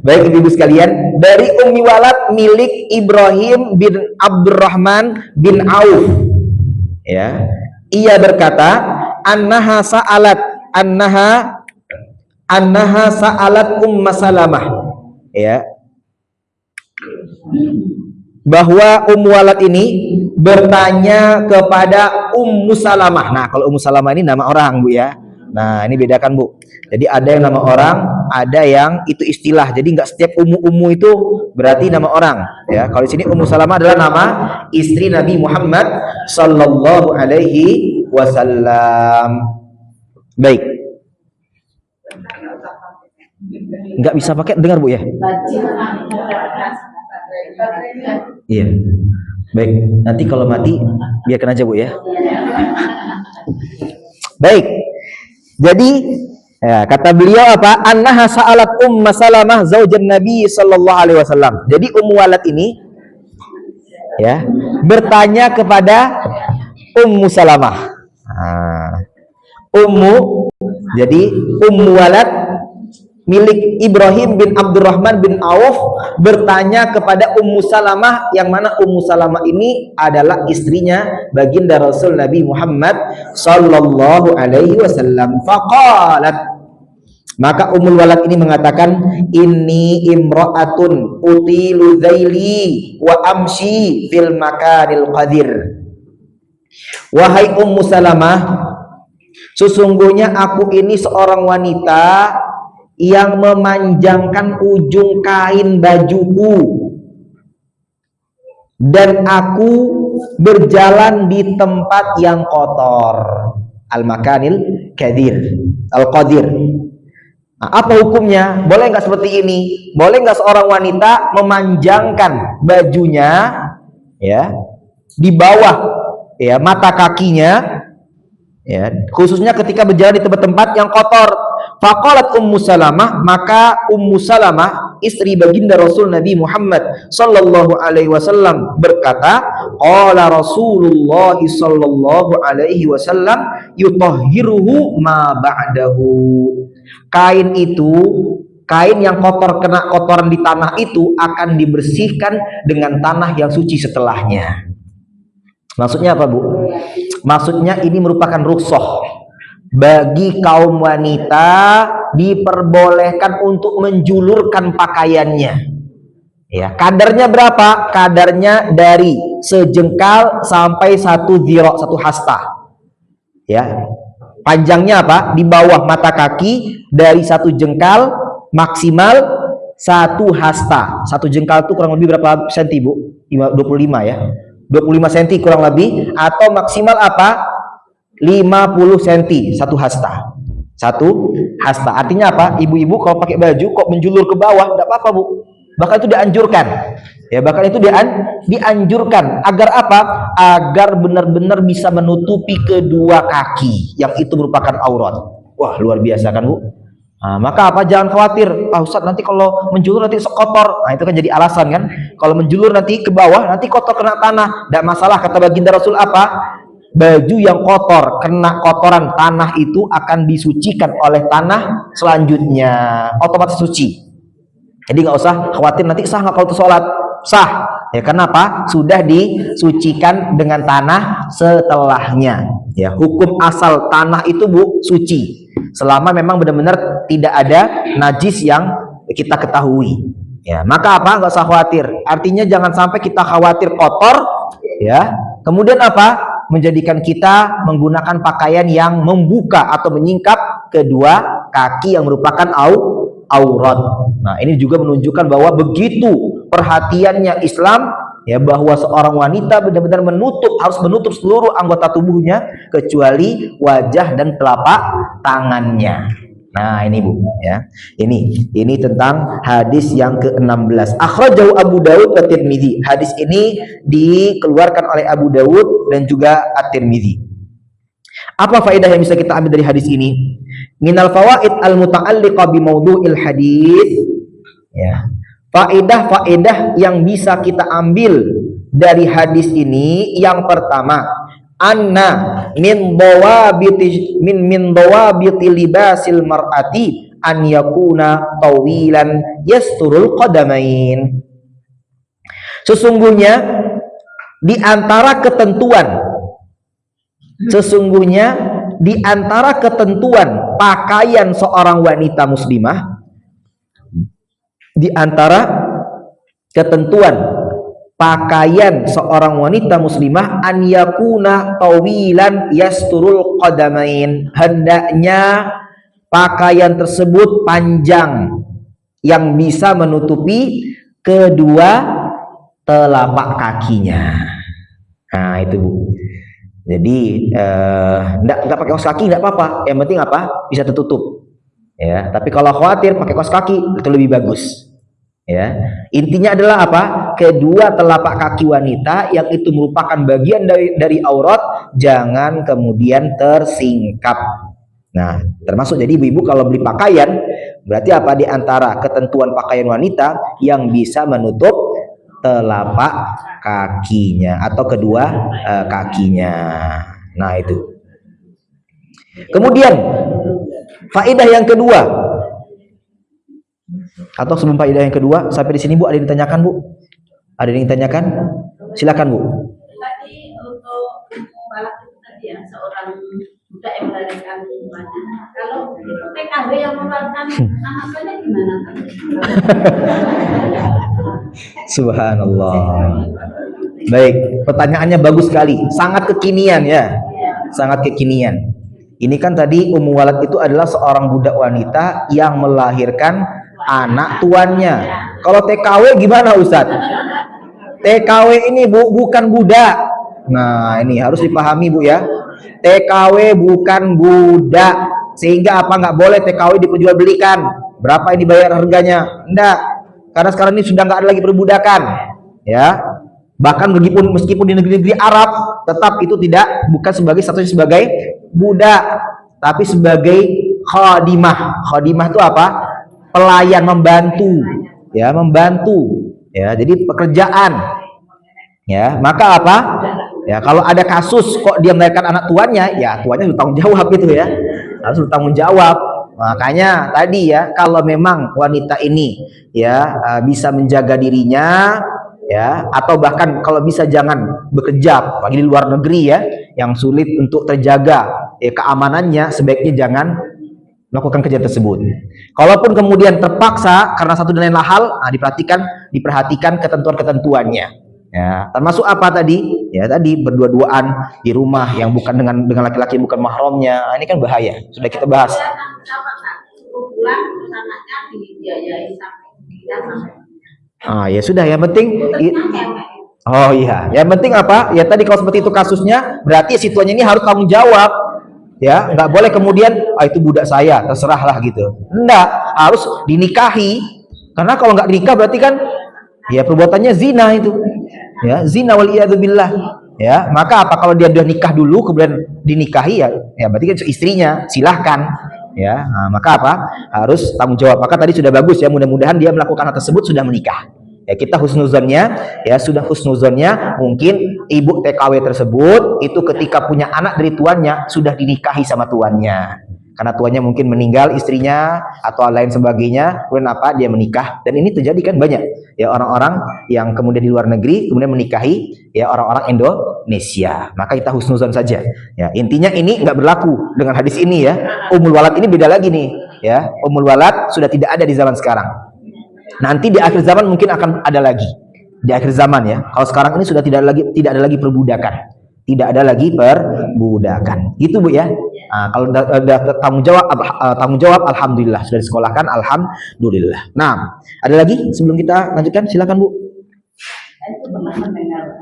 Baik ibu-ibu sekalian, dari ummi walad milik Ibrahim bin Abdurrahman bin Auf. Ya. Ia berkata, annaha sa'alat Salamah. Ya. Bahwa Walad ini bertanya kepada Ummu Salamah. Nah, kalau Ummu Salamah ini nama orang, Bu ya. Nah, ini bedakan, Bu. Jadi ada yang nama orang, ada yang itu istilah. Jadi nggak setiap ummu itu berarti nama orang. Ya, kalau di sini Ummu Salamah adalah nama istri Nabi Muhammad sallallahu alaihi wasallam. Baik. Nggak bisa pakai, dengar Bu ya? Iya. Baik, nanti kalau mati biarkan aja Bu ya. Baik. Jadi ya, kata beliau apa? Annaha sa'alat Salamah zaujan Nabi sallallahu alaihi wasallam. Jadi Walad ini ya bertanya kepada Ummu Salamah. Jadi Walad milik Ibrahim bin Abdurrahman bin Auf bertanya kepada Ummu Salamah, yang mana Ummu Salamah ini adalah istrinya baginda Rasul Nabi Muhammad sallallahu alaihi wasallam. Faqalat, maka Ummul Walad ini mengatakan, inni imra'atun utilu dzaili wa amshi fil makanil qadir. Wahai Ummu Salamah, sesungguhnya aku ini seorang wanita yang memanjangkan ujung kain bajuku dan aku berjalan di tempat yang kotor. Al-makanil qadir. Nah, apa hukumnya? Boleh nggak seperti ini? Boleh nggak seorang wanita memanjangkan bajunya ya di bawah ya mata kakinya ya, khususnya ketika berjalan di tempat-tempat yang kotor? Faqalat Ummu Salamah, maka Ummu Salamah istri baginda Rasul Nabi Muhammad sallallahu alaihi wasallam berkata, qala Rasulullah sallallahu alaihi wasallam yutahhiruhu ma ba'dahu. Kain kain yang kotor kena kotoran di tanah itu akan dibersihkan dengan tanah yang suci setelahnya. Maksudnya apa, Bu? Maksudnya ini merupakan rukhsah bagi kaum wanita, diperbolehkan untuk menjulurkan pakaiannya. Ya, kadarnya berapa? Kadarnya dari sejengkal sampai 1 dhira', 1 hasta. Ya. Panjangnya apa? Di bawah mata kaki dari 1 jengkal maksimal 1 hasta. 1 jengkal itu kurang lebih berapa senti, Bu? 25 ya. 25 cm kurang lebih, atau maksimal apa? 50 cm 1 hasta. 1 hasta. Artinya apa? Ibu-ibu kalau pakai baju kok menjulur ke bawah, tidak apa-apa, Bu. Bahkan itu dianjurkan. Ya, bahkan itu dianjurkan agar apa? Agar benar-benar bisa menutupi kedua kaki yang itu merupakan aurat. Wah, luar biasa kan, Bu? Nah, maka apa? Jangan khawatir, Pak Ustadz, nanti kalau menjulur nanti kotor. Nah, itu kan jadi alasan kan? Kalau menjulur nanti ke bawah, nanti kotor kena tanah. Tidak masalah, kata baginda Rasul apa? Baju yang kotor, kena kotoran tanah itu akan disucikan oleh tanah selanjutnya. Otomatis suci. Jadi nggak usah khawatir nanti sah nggak kalau sholat. Sah. Ya, kenapa? Sudah disucikan dengan tanah setelahnya. Ya, hukum asal tanah itu, Bu, suci. Selama memang benar-benar tidak ada najis yang kita ketahui. Ya, maka apa? Nggak usah khawatir. Artinya jangan sampai kita khawatir kotor, ya. Kemudian apa? Menjadikan kita menggunakan pakaian yang membuka atau menyingkap kedua kaki yang merupakan aurat. Nah, ini juga menunjukkan bahwa begitu perhatiannya Islam, ya, bahwa seorang wanita benar-benar harus menutup seluruh anggota tubuhnya kecuali wajah dan telapak tangannya. Nah, ini, Bu, ya. Ini tentang hadis yang ke-16. Akhrajahu Abu Dawud wa Tirmidzi. Hadis ini dikeluarkan oleh Abu Dawud dan juga At-Tirmidzi. Apa faedah yang bisa kita ambil dari hadis ini? Minal fawaid al-muta'alliqah bi mawdu'il hadis. Ya. Faedah-faedah yang bisa kita ambil dari hadis ini, yang pertama, anna min dawabiti libasil mar'ati an yakuna tawilan yasturul qadamain. Sesungguhnya di antara ketentuan pakaian seorang wanita muslimah, di antara ketentuan pakaian seorang wanita muslimah, an yakuna tawilan yasturul qadamain, hendaknya pakaian tersebut panjang yang bisa menutupi kedua telapak kakinya. Nah, itu, Bu. Jadi enggak pakai kaos kaki enggak apa-apa, yang penting apa? Bisa tertutup. Ya, tapi kalau khawatir pakai kaos kaki itu lebih bagus. Ya, intinya adalah apa? Kedua telapak kaki wanita yang itu merupakan bagian dari aurat jangan kemudian tersingkap. Nah, termasuk jadi ibu-ibu kalau beli pakaian, berarti apa? Di antara ketentuan pakaian wanita yang bisa menutup telapak kakinya atau kedua kakinya. Nah, itu. Kemudian faedah yang kedua, atau sebelum faedah yang kedua, sampai di sini, Bu, ada yang ditanyakan, Bu? Ada yang ditanyakan? Silakan, Bu. Tadi untuk balak itu tadi ya, seorang budak yang melahirkan rumahnya. Kalau PKB yang mengeluarkan anaknya gimana? Subhanallah. Baik, pertanyaannya bagus sekali, sangat kekinian ya, sangat kekinian. Ini kan tadi Ummu Walad itu adalah seorang budak wanita yang melahirkan anak tuannya. Kalau TKW gimana, Ustadz? TKW ini, Bu, bukan budak. Nah, ini harus dipahami, Bu, ya. TKW bukan budak, sehingga apa, nggak boleh TKW diperjualbelikan. Berapa ini bayar harganya? Enggak, karena sekarang ini sudah nggak ada lagi perbudakan, ya. Bahkan meskipun di negeri-negeri Arab, tetap itu bukan statusnya sebagai budak, tapi sebagai khadimah. Khadimah itu apa? Pelayan, membantu, ya, membantu, ya. Jadi pekerjaan, ya. Maka apa? Ya, kalau ada kasus kok dia melahirkan anak tuannya, ya tuannya bertanggung jawab itu, ya. Harus bertanggung jawab. Makanya tadi ya, kalau memang wanita ini ya bisa menjaga dirinya ya, atau bahkan kalau bisa jangan bekerja bagi di luar negeri ya, yang sulit untuk terjaga ya keamanannya, sebaiknya jangan melakukan kerja tersebut. Kalaupun kemudian terpaksa karena satu dan lain hal, diperhatikan ketentuan-ketentuannya. Ya, termasuk apa tadi? Ya tadi berdua-duaan di rumah yang bukan dengan laki-laki bukan mahramnya. Ini kan bahaya. Sudah kita bahas. Pulang terus anaknya dibiayai sampai Ya sudah, yang penting oh iya, yang penting apa? Ya tadi kalau seperti itu kasusnya, berarti situasinya ini harus tanggung jawab. Ya, nggak boleh kemudian itu budak saya, terserahlah gitu. Enggak, harus dinikahi. Karena kalau nggak nikah berarti kan ya perbuatannya zina itu. Ya, zina wal iyadzubillah. Ya, maka apa kalau dia udah nikah dulu kemudian dinikahi ya berarti kan istrinya, silahkan. Ya, maka apa? Harus tanggung jawab. Maka tadi sudah bagus ya, mudah-mudahan dia melakukan hal tersebut sudah menikah. Ya, kita husnuzonnya ya, sudah husnuzonnya mungkin ibu TKW tersebut itu ketika punya anak dari tuannya sudah dinikahi sama tuannya, karena tuannya mungkin meninggal istrinya atau lain sebagainya, kemudian apa dia menikah. Dan ini terjadi kan banyak ya, orang-orang yang kemudian di luar negeri kemudian menikahi ya orang-orang Indonesia. Maka kita husnuzon saja ya, intinya ini nggak berlaku dengan hadis ini ya. Ummul walad ini beda lagi nih ya, ummul walad sudah tidak ada di zaman sekarang. Nanti di akhir zaman mungkin akan ada lagi. Di akhir zaman ya. Kalau sekarang ini sudah tidak ada lagi perbudakan. Tidak ada lagi perbudakan. Gitu Bu ya. Kalau ada tanggung jawab alhamdulillah sudah disekolahkan, alhamdulillah. Nah, ada lagi sebelum kita lanjutkan, silakan Bu. Saya pernah mendengar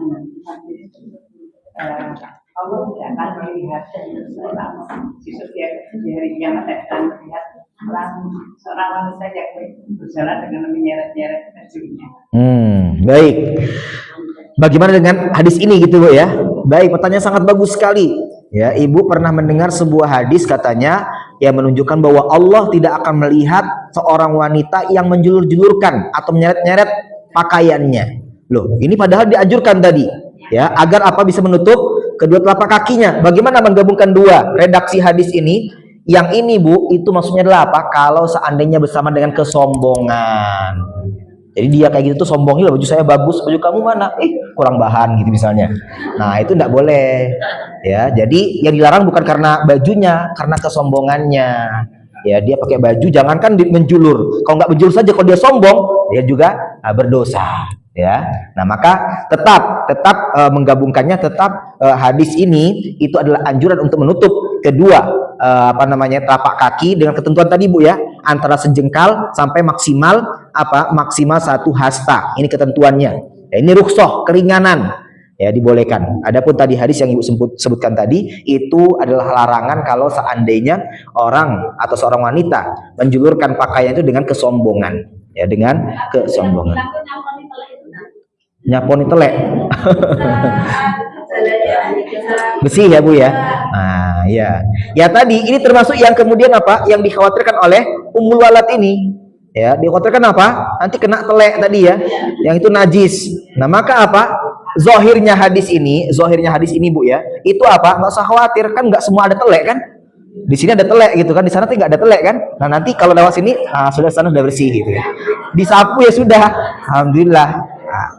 Allah tidak akan melihat seseorang di hari kiamat akan melihat seorang wanita yang berjalan dengan menyeret-nyeret bajunya. Baik. Bagaimana dengan hadis ini gitu Bu ya? Baik, pertanyaan sangat bagus sekali. Ya, Ibu pernah mendengar sebuah hadis katanya yang menunjukkan bahwa Allah tidak akan melihat seorang wanita yang menjulur-julurkan atau menyeret-nyeret pakaiannya. Loh, ini padahal dianjurkan tadi ya, agar apa bisa menutup kedua telapak kakinya. Bagaimana menggabungkan dua redaksi hadis ini? Yang ini Bu, itu maksudnya adalah apa? Kalau seandainya bersama dengan kesombongan. Jadi dia kayak gitu tuh sombongnya, baju saya bagus, baju kamu mana? Kurang bahan gitu misalnya. Nah, itu enggak boleh. Ya, jadi yang dilarang bukan karena bajunya, karena kesombongannya. Ya, dia pakai baju jangankan menjulur. Kalau nggak menjulur saja, kalau dia sombong, dia juga berdosa. Ya, nah maka tetap menggabungkannya, tetap hadis ini itu adalah anjuran untuk menutup kedua telapak kaki dengan ketentuan tadi Bu ya, antara sejengkal sampai maksimal satu hasta. Ini ketentuannya. Ya, ini rukhsah, keringanan ya, dibolehkan. Adapun tadi hadis yang Ibu sebutkan tadi itu adalah larangan kalau seandainya orang atau seorang wanita menjulurkan pakaian itu dengan kesombongan. Ya, dengan kesombongan. Nyaponi telek. Bersih ya Bu ya. Nah ya, ya tadi ini termasuk yang kemudian apa yang dikhawatirkan oleh ummul walad ini ya, dikhawatirkan apa nanti kena telek tadi ya, yang itu najis. Nah maka apa zohirnya hadis ini Bu ya, itu apa nggak usah khawatir, kan nggak semua ada telek kan, di sini ada telek gitu kan, di sana nggak ada telek kan. Nah nanti kalau lewat sini sana sudah bersih gitu ya, disapu ya sudah, alhamdulillah.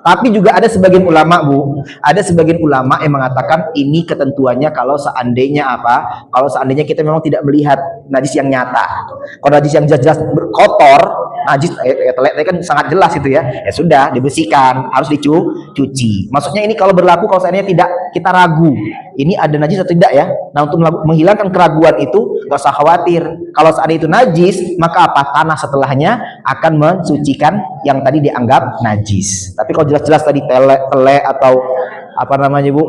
Tapi juga ada sebagian ulama Bu, ada sebagian ulama yang mengatakan ini ketentuannya kalau seandainya kalau seandainya kita memang tidak melihat najis yang nyata. Kalau najis yang jelas kotor, najis telek kan sangat jelas itu ya, ya sudah dibersihkan, harus dicuci. Maksudnya ini kalau berlaku kalau seandainya tidak kita ragu ini ada najis atau tidak ya. Nah untuk menghilangkan keraguan itu nggak usah khawatir. Kalau seandainya itu najis, maka tanah setelahnya akan mensucikan yang tadi dianggap najis. Tapi kalau jelas-jelas tadi telek atau Bu,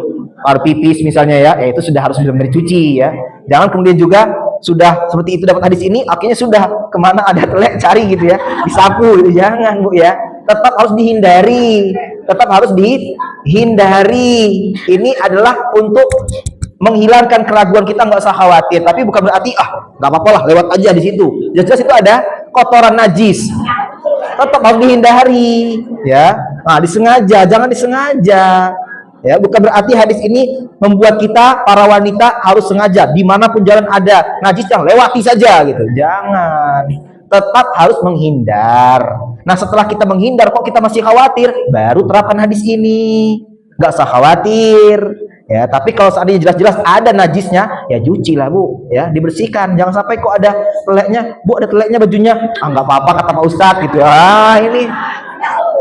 pipis misalnya ya, itu sudah harus benar-benar dicuci ya. Jangan kemudian juga sudah seperti itu dapat hadis ini, akhirnya sudah kemana ada telek cari gitu ya, disapu gitu. Jangan Bu ya, tetap harus dihindari. Ini adalah untuk menghilangkan keraguan kita, nggak usah khawatir. Tapi bukan berarti nggak apa-apa lah, lewat aja di situ. Jelas-jelas itu ada kotoran najis, tetap harus dihindari ya. Nah, disengaja, jangan disengaja Ya, bukan berarti hadis ini membuat kita para wanita harus sengaja dimanapun jalan ada najis yang lewati saja gitu. Jangan, tetap harus menghindar. Nah, setelah kita menghindar kok kita masih khawatir, baru terapkan hadis ini. Nggak usah khawatir. Ya, tapi kalau seandainya jelas-jelas ada najisnya, ya cuci lah Bu, ya dibersihkan. Jangan sampai kok ada teleknya, Bu ada teleknya bajunya, nggak apa-apa kata Pak Ustadz gitu. Ini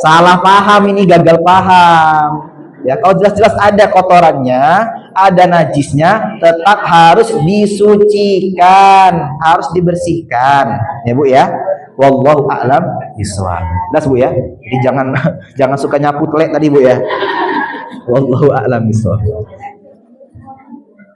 salah paham, ini gagal paham. Ya, kalau jelas-jelas ada kotorannya, ada najisnya, tetap harus disucikan, harus dibersihkan, ya Bu ya. Wallahu a'lam bishawab. Jelas Bu ya. Jadi jangan suka nyapu telek tadi Bu ya. Wallahu a'lam bishawab.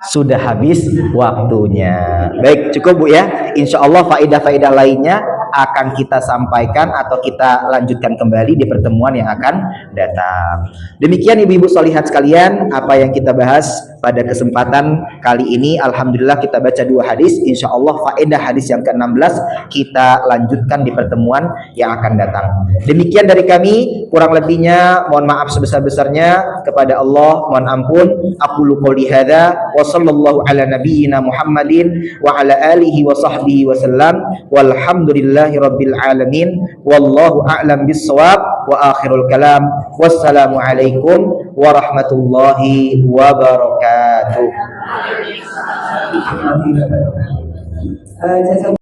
Sudah habis waktunya. Baik, cukup Bu ya. Insya Allah faedah-faedah lainnya akan kita sampaikan atau kita lanjutkan kembali di pertemuan yang akan datang. Demikian ibu-ibu sholihat sekalian, apa yang kita bahas pada kesempatan kali ini. Alhamdulillah kita baca 2 hadis. Insya Allah faedah hadis yang ke-16 kita lanjutkan di pertemuan yang akan datang. Demikian dari kami, kurang lebihnya mohon maaf sebesar-besarnya kepada Allah, mohon ampun. Aqulu qouli hadza wa sallallahu ala nabiyyina Muhammadin wa ala alihi wa sahbihi wa sallam walhamdulillahi rabbil alamin wallahu a'lam bissawab wa akhirul kalam wassalamu alaikum warahmatullahi wabarakatuh.